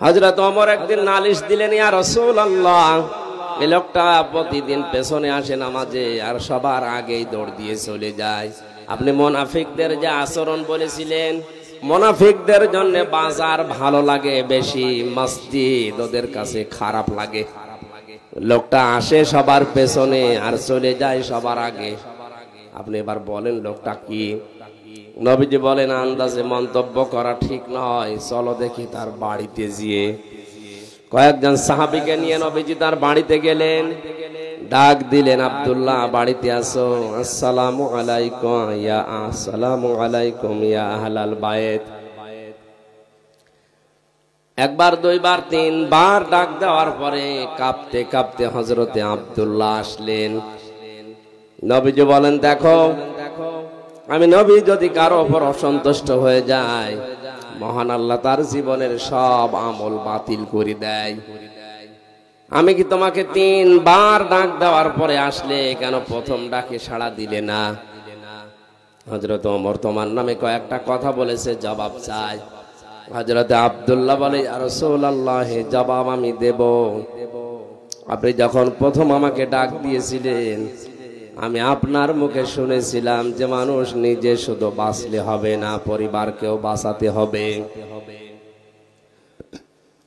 হযরত ওমর একদিন নালিশ দিলেন, ইয়া রাসূলুল্লাহ, এই লোকটা প্রতিদিন পেছনে আসে নামাজে আর সবার আগেই দৌড় দিয়ে চলে যায়। আপনি মুনাফিকদের যে আচরণ বলেছিলেন, মুনাফিকদের জন্য বাজার ভালো লাগে বেশি, মসজিদ ওদের কাছে খারাপ লাগে। লোকটা আসে সবার পেছনে আর চলে যায় সবার আগে। আপনি এবার বলেন লোকটা কি? নবীজি বলেন, আন্দাজে মন্তব্য করা ঠিক নয়, চলো দেখি তার বাড়িতে গিয়ে। কয়েকজন সাহাবীকে নিয়ে নবীজি তার বাড়িতে গেলেন। ডাক দিলেন, আব্দুল্লাহ বাড়িতে আসো। আসসালামু আলাইকুম ইয়া আসসালামু আলাইকুম ইয়া আহলাল বাইত। একবার, দুইবার, তিনবার ডাক দেওয়ার পরে কাঁপতে কাঁপতে হযরতে আব্দুল্লাহ আসলেন। নবীজি বলেন, দেখো, আমি নবী যদি কারো উপর অসন্তুষ্ট হয়ে যায়, মহান আল্লাহ তার জীবনের সব আমল বাতিল করে দেয়। আমি কি তোমাকে 3 বার ডাক দেওয়ার পরে আসলে কেন প্রথম ডাকে সাড়া দিলে না? হযরত ওমর তোমার নামে কয়েকটা কথা বলেছে, জবাব চাই। হযরতে আব্দুল্লাহ বলে, ইয়া রাসূলুল্লাহ, জবাব আমি দেব। আপনি যখন প্রথম আমাকে ডাক দিয়েছিলেন, আমি আপনার মুখে শুনেছিলাম যে মানুষ নিজে শুধু বাঁচলে হবে না, পরিবারকেও বাঁচাতে হবে।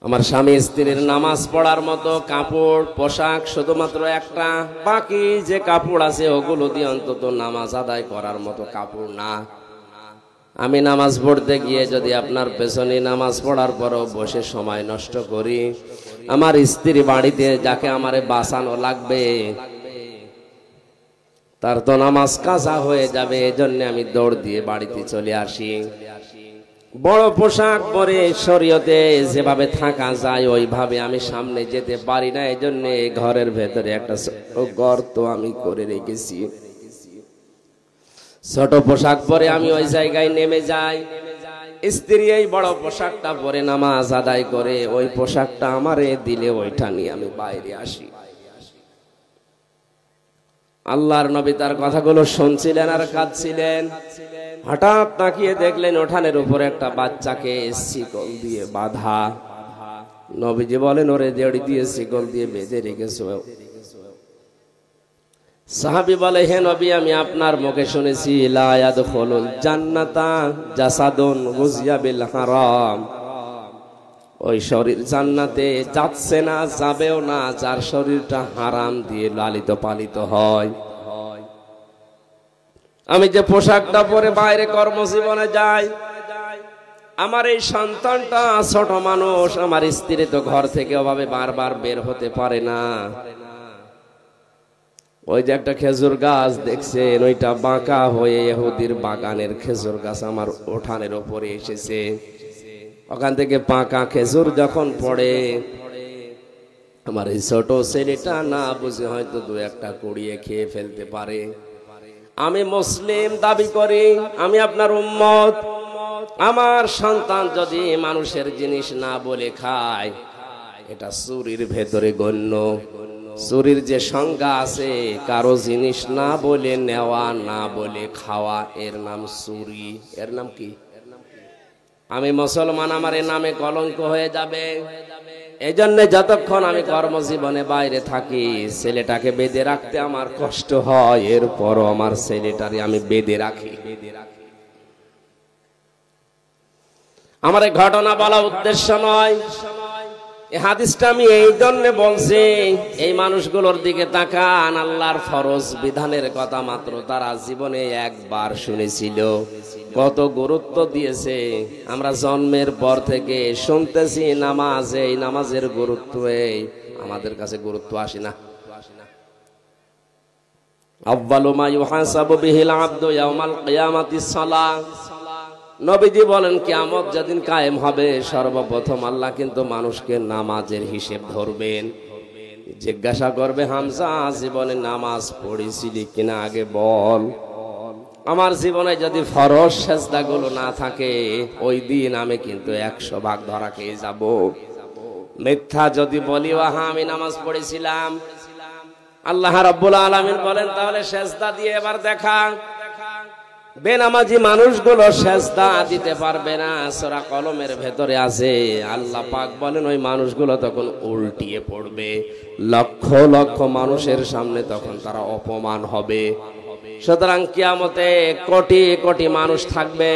আমার স্বামী স্ত্রীর নামাজ পড়ার মতো কাপড় পোশাক শুধুমাত্র একটা, বাকি যে কাপড় আছে ওগুলো দিয়ে অন্তত নামাজ আদায় করার মতো কাপড় না। আমি নামাজ পড়তে গিয়ে যদি আপনার পেছনে নামাজ পড়ার পরও বসে সময় নষ্ট করি, আমার স্ত্রী বাড়িতে যাকে আমারে বাঁচানো লাগবে তার তো নামাজ কাজা হয়ে যাবে। এজন্য আমি দৌড় দিয়ে বাড়িতে চলে আসি। বড় পোশাক পরে শরীয়তে যেভাবে থাকা যায় ওইভাবে আমি সামনে যেতে পারি না, এজন্য ঘরের ভেতরে একটা গর্ত আমি করে রেখেছি। ছোট পোশাক পরে আমি ওই জায়গায় নেমে যাই। স্ত্রী এই বড় পোশাকটা পরে নামাজ আদায় করে, ওই পোশাকটা আমারে দিলে ওইটা নিয়ে আমি বাইরে আসি। আল্লাহর নবী তার কথাগুলো শুনছিলেন আর কাঁদছিলেন। হঠাৎ তাকিয়ে দেখলেন উঠানের উপরে একটা বাচ্চাকে শিকল দিয়ে বাঁধা। নবীজি বলেন, ওরে দড়ি দিয়ে শিকল দিয়ে বেঁধে রেখেছো। সাহাবী বলে, হে নবী, আমি আপনার মুখে শুনেছি লা ইয়াদখুলুল জান্নাতা জাসাদুন গুযিয়া বিল হারাম। ওই শরীর জান্নাতে যাচ্ছে না, যাবেও না যার শরীরটা হারাম দিয়ে লালিত পালিত হয়। আমি যে পোশাকটা পরে বাইরে কর্মজীবনে যাই, আমার এই সন্তানটা ছোট মানুষ, আমার স্ত্রী তো ঘর থেকে ওভাবে বারবার বের হতে পারে না। ওই যে একটা খেজুর গাছ দেখছেন, ওইটা বাঁকা হয়ে ইহুদির বাগানের খেজুর গাছ আমার উঠানের উপরে এসেছে। ওখান থেকে পাকা খেজুর যখন পড়ে, আমার এই ছোট ছেলেটা না বুঝে হয়তো 2-1টা কুড়িয়ে খেয়ে ফেলতে পারে। আমি মুসলিম দাবি করি, আমি আপনার উম্মত। আমার সন্তান যদি মানুষের জিনিস না বলে খায়, এটা চুরির ভেতরে গণ্য। চুরির যে সংজ্ঞা আছে, কারো জিনিস না বলে নেওয়া, না বলে খাওয়া, এর নাম চুরি। এর নাম কি? আমি মুসলমান, আমার এ নামে কলঙ্ক হয়ে যাবে। এই জন্য যতক্ষণ আমি কর্মজীবনে বাইরে থাকি, ছেলেটাকে বেঁধে রাখতে আমার কষ্ট হয়, এরপরও আমার ছেলেটারে আমি বেঁধে রাখি। আমার এই ঘটনা বলা উদ্দেশ্য নয়, এই হাদিসটা আমি এই জন্য বলছি, এই মানুষগুলোর দিকে তাকান। আল্লাহর ফরজ বিধানের কথা মাত্র তারা জীবনে একবার শুনেছিল, কত গুরুত্ব দিয়েছে। আমরা জন্মের পর থেকে শুনতেছি নামাজ, এই নামাজের গুরুত্ব, এই আমাদের কাছে গুরুত্ব আসে না। আউয়ালু মা ইউহাসাবু বিহিল আবদু ইয়াউমাল কিয়ামাতিস সালাহ। নবীজি বলেন, কিয়ামত যেদিন কায়েম হবে, সর্বপ্রথম আল্লাহ কিন্তু মানুষকে নামাজের হিসেব ধরবেন। জিজ্ঞাসা করবে, হামজা, জীবনে নামাজ পড়েছিলি কিনা আগে বল। আমার জীবনে যদি ফরজ সেজদাগুলো না থাকে, ওই দিন আমি কিন্তু 100 ভাগ ধরা খেয়ে যাব। মিথ্যা যদি বলি, হ্যাঁ আমি নামাজ পড়েছিলাম, আল্লাহ রাব্বুল আলামিন বলেন, তাহলে সেজদা দিয়ে এবার দেখা। বেনামাজি মানুষগুলো সেজদা দিতে পারবে না, সূরা কলমের ভেতরে আছে। আল্লাহ পাক বলেন ওই মানুষগুলো তখন উল্টিয়ে পড়বে, লক্ষ লক্ষ মানুষের সামনে তখন তারা অপমান হবে। সুতরাং কিয়ামতে কোটি কোটি মানুষ থাকবে,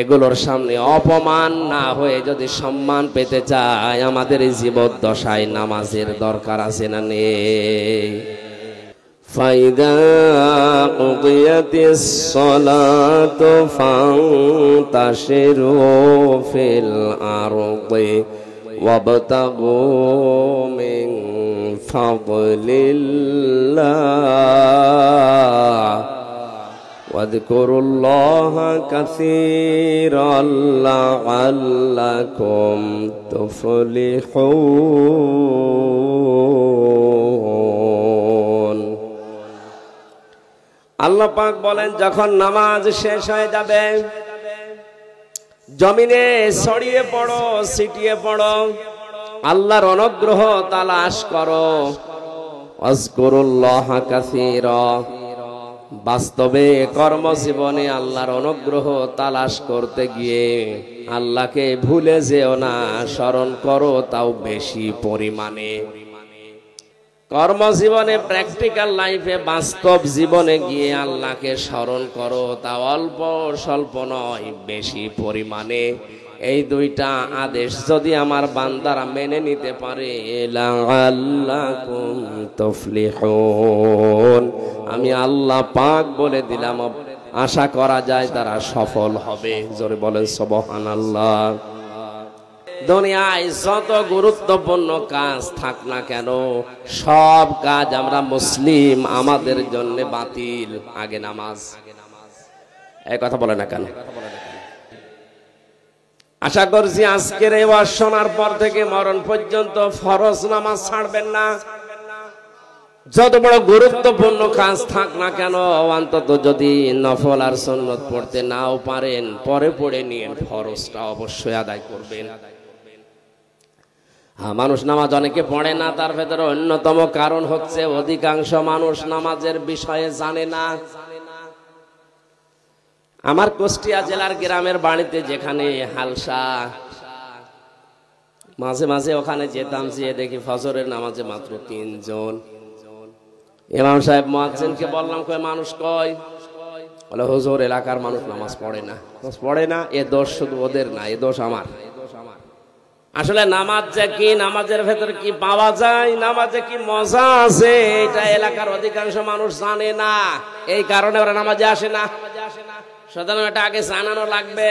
এগুলোর সামনে অপমান না হয়ে যদি সম্মান পেতে চায়, আমাদের এই জীবদ্দশায় নামাজের দরকার আছে না নেই? ফাইদা কুদিয়াতিস সালাতু ফান্তাশিরু ফিল আরদি ওয়াবতাগু মিন ফাদলিল্লাহ ওয়াযকুরুল্লাহা কাসীরান লাআল্লাকুম তুফলিহুন। আল্লাহ পাক বলেন যখন নামাজ শেষ হয়ে যাবে, জমিনে ছড়িয়ে পড়ো, ছিটিয়ে পড়ো, আল্লাহর অনুগ্রহ তালাশ করো। ওয়াযকুরুল্লাহা কাসীরা, বাস্তবে কর্মজীবনে আল্লাহর অনুগ্রহ তালাশ করতে গিয়ে আল্লাহকে ভুলে যেও না, স্মরণ করো তাও বেশি পরিমাণে। কর্মজীবনে, প্র্যাকটিক্যাল লাইফে, বাস্তব জীবনে গিয়ে আল্লাহকে স্মরণ করো, তা অল্প স্বল্প নয়, বেশি পরিমাণে। এই দুইটা আদেশ যদি আমার বান্দারা মেনে নিতে পারে, লাআল্লাকুম তুফলিহুন, আমি আল্লাহ পাক বলে দিলাম আশা করা যায় তারা সফল হবে। জোরে বলেন সুবহানাল্লাহ। দুনিয়ায় যত গুরুত্বপূর্ণ কাজ থাক না কেন, সব কাজ আমরা মুসলিম আমাদের জন্য বাতিল। আগে নামাজ। এই কথা বলে না কেন? আশা করছি আজকের এই ওয়াজ শোনার পর থেকে মরণ পর্যন্ত ফরজ নামাজ ছাড়বেন না। যত বড় গুরুত্বপূর্ণ কাজ থাক না কেন, অন্তত যদি নফল আর সুন্নত পড়তে নাও পারেন, পরে পড়ে নিয়ে ফরজটা অবশ্যই আদায় করবেন। মানুষ নামাজ অনেকে পড়ে না, তার ভেতরে অন্যতম কারণ হচ্ছে অধিকাংশ মানুষ নামাজের বিষয়ে জানে না। আমার কুষ্টিয়া জেলার গ্রামের বাড়িতে যেখানে হালসা, মাঝে মাঝে ওখানে যেতাম, যেয়ে দেখি ফজরের নামাজে মাত্র 3 জন। ইমাম সাহেব মুয়াজ্জিনকে বললাম, কই মানুষ কই? বলে হুজুর এলাকার মানুষ নামাজ পড়ে না। পড়ে না, এ দোষ শুধু ওদের না, এ দোষ আমার। আসলে নামাজ যে কি, নামাজের ভেতরে কি পাওয়া যায়, নামাজে কি মজা আছে, এটা এলাকার অধিকাংশ মানুষ জানে না। এই কারণে ওরা নামাজে আসে না। সুতরাং এটা আগে জানানো লাগবে।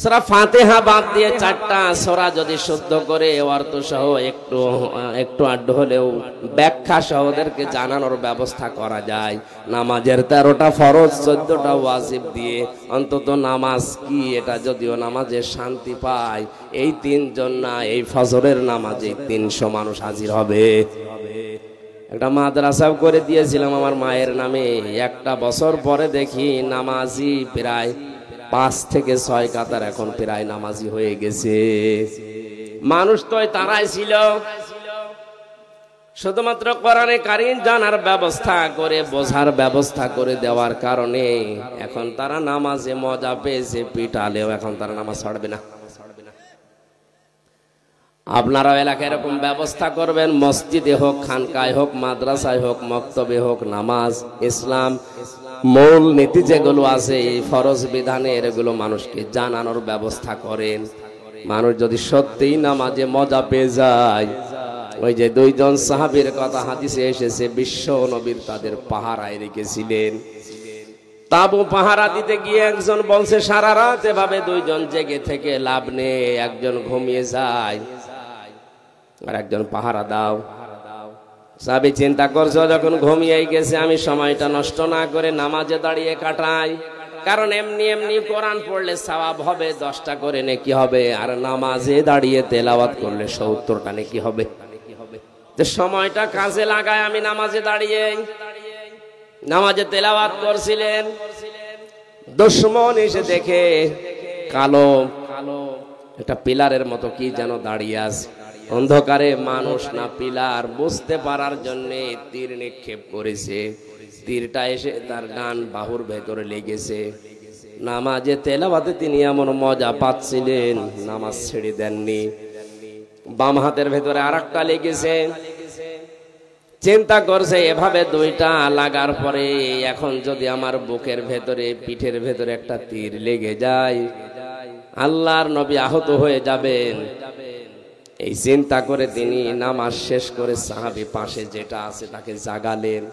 সূরা ফাতিহা বাদ দিয়ে 4টা সূরা যদি শুদ্ধ করে অর্থ সহ একটু আড্ড হলেও ব্যাখ্যা সহ ওদেরকে জানানোর ব্যবস্থা করা যায়, নামাজের 13টা ফরজ 14টা ওয়াজিব দিয়ে অন্তত নামাজ কি এটা যদিও নামাজে শান্তি পায়, এই 3 জন না, এই ফজরের নামাজে 300 মানুষ হাজির হবে। একটা মাদ্রাসাও করে দিয়েছিলাম আমার মায়ের নামে। 1টা বছর পরে দেখি নামাজি প্রায় 5 থেকে 6 কাতার এখন প্রায় নামাজি হয়ে গেছে। মানুষ তো তারাই ছিল, শুধুমাত্র কোরআনে কারীম জানার ব্যবস্থা করে, বোঝার ব্যবস্থা করে দেওয়ার কারণে এখন তারা নামাজে মজা পেয়েছে, পিটালেও এখন তারা নামাজ ছাড়বে না। আপনারাও এলাকায় এরকম ব্যবস্থা করবেন, মসজিদে হোক, খানকায় হোক, মাদ্রাসায় হোক, মক্তবে হোক, নামাজ, ইসলাম মূল নীতি যেগুলো আছে, এই ফরজ বিধানের এগুলো মানুষকে জানানোর ব্যবস্থা করেন। মানুষ যদি সত্যিই নামাজে মজা পেয়ে যায়, ওই যে 2 জন সাহাবীর কথা হাদিসে এসেছে, বিশ্ব নবীর তাদের পাহারায় রেখেছিলেন। তাবু পাহারা দিতে গিয়ে একজন বলছে সারা রাত এভাবে 2 জন জেগে থেকে লাভ নেই, একজন ঘুমিয়ে যায় আর একজন পাহারা দাও। সাহাবী চিন্তা করছো, যখন ঘুমিয়ে গেছে আমি সময়টা নষ্ট না করে নামাজে দাঁড়িয়ে কাটাই, কারণ এমনি এমনি কোরআন পড়লে সওয়াব হবে 10টা করে নেকি হবে, আর নামাজে দাঁড়িয়ে তেলাওয়াত করলে 70টা নেকি হবে। তো সময়টা কাজে লাগায় আমি নামাজে দাঁড়িয়ে নামাজে তেলাওয়াত করছিলেন। দুশমন এসে দেখে কালো একটা পিলারের মতো কি যেন দাঁড়িয়ে আছে, অন্ধকারে মানুষ না পিলার বুঝতে পারার জন্য তীর নিক্ষেপ করেছে। তীরটা এসে তার ডান বাহুর ভেতরে লেগেছে। নামাজে তেলাওয়াতে তিনি এমন মজা পাচ্ছিলেন, নামাজ ছেড়ে দেননি। বাম হাতের ভেতরে আরেকটা লেগেছে। চিন্তা করছে এভাবে দুইটা লাগার পরে এখন যদি আমার বুকের ভেতরে, পিঠের ভেতরে একটা তীর লেগে যায়, আল্লাহর নবী আহত হয়ে যাবেন। এই চিন্তা করে তিনি নামাজ শেষ করে সাহাবী পাশে যেটা আছে তাকে জাগালেন।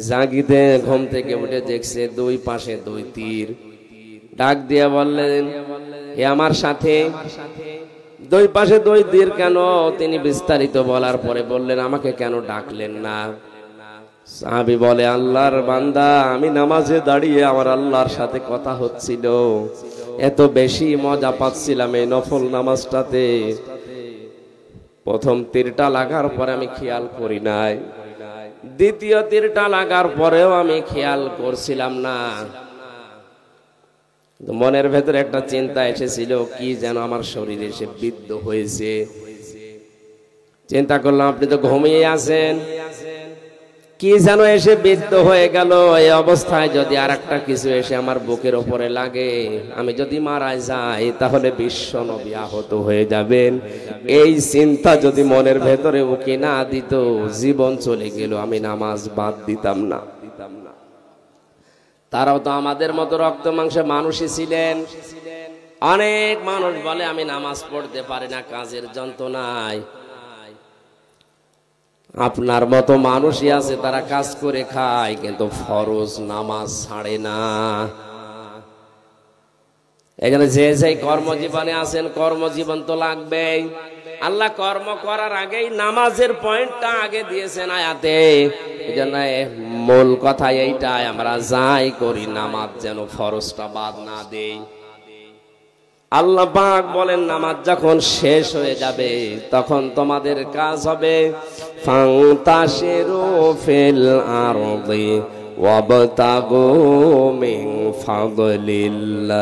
জাগিতে ঘুম থেকে উঠে দেখছে দুই পাশে দুই তীর। ডাক দিয়ে বললেন, হে আমার সাথে, দুই পাশে দুই তীর কেন? তিনি বিস্তারিত বলার পরে বললেন, আমাকে কেন ডাকলেন না? সাহাবী বলে, আল্লাহর বান্দা, আমি নামাজে দাঁড়িয়ে আমার আল্লাহর সাথে কথা হচ্ছিল, এত বেশি মজা পাচ্ছিলাম এই নফল নামাজটাতে। প্রথম তীরটা লাগার পরে আমি খেয়াল করি নাই, দ্বিতীয় তীরটা লাগার পরেও আমি খেয়াল করছিলাম না। মনের ভেতরে একটা চিন্তা এসেছিল, কি যেন আমার শরীরে এসে বিদ্ধ হয়েছে। চিন্তা করলাম, আপনি তো ঘুমিয়ে আছেন, কি যেন এসে বিদ্ধ হয়ে গেল। এই অবস্থায় যদি আর একটা কিছু এসে আমার বুকের ওপরে লাগে, আমি যদি মারা যাই, তাহলে বিশ্ব নবী আহত হয়ে যাবেন। এই চিন্তা যদি মনের ভেতরে উকি না দিত, জীবন চলে গেল, আমি নামাজ বাদ দিতাম না। তারাও তো আমাদের মতো রক্ত মাংসে মানুষই ছিলেন। অনেক মানুষ বলে আমি নামাজ পড়তে পারি না কাজের যন্ত্রণায়। আপনার মতো মানুষই আছে, তারা কাজ করে খায় কিন্তু ফরজ নামাজ ছাড়ে না। এখানে যে যে কর্মজীবনে আছেন, কর্মজীবন তো লাগবেই। আল্লাহ কর্ম করার আগেই নামাজের পয়েন্টটা আগে দিয়েছেন আয়াতে। এজন্য মূল কথা এইটাই, আমরা যাই করি নামাজ যেন ফরজটা বাদ না দেই। আল্লাহ পাক বলেন, নামাজ যখন শেষ হয়ে যাবে তখন তোমাদের কাজ হবে ফান্তাশিরু ফিল আরদি ওয়াবতাগু মিন ফাদলিল্লাহ।